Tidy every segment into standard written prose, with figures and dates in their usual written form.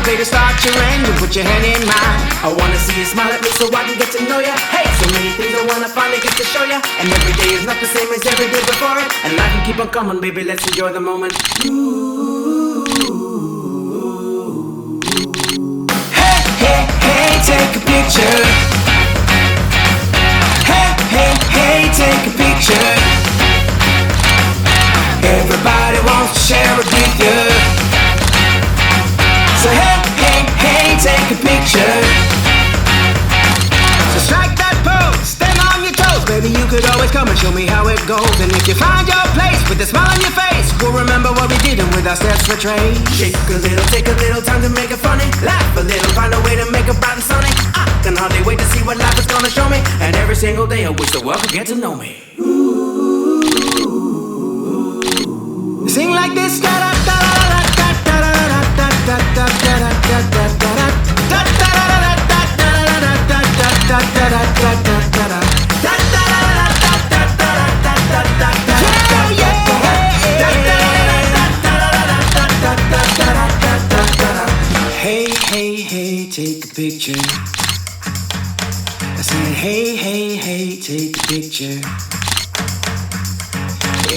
baby, start your engine, put your hand in mine. I wanna see you smile at me so I can get to know ya. Hey, so many things I wanna finally get to show ya. And every day is not the same as every day before it. And life can keep on coming, baby, let's enjoy the moment. Ooh. Hey, hey, hey, take a picture. Hey, hey, hey, take a picture. Everybody wants to share it with you. So hey, hey, hey, take a picture. So strike that pose, stand on your toes. Baby, you could always come and show me how it goes. And if you find your place with a smile on your face, we'll remember what we did and with our steps retrace. Shake a little, take a little time to make it funny. Laugh a little, find a way to make it bright and sunny. I can hardly wait to see what life is gonna show me. And every single day I wish the world could get to know me. Sing like this. Da da da da da da da da da da da da da da da Hey, hey, hey, take a picture. I said, hey, hey, hey, take a picture.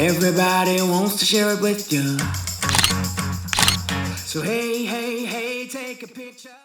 Everybody wants to share it with you. So hey, hey, hey, take a picture.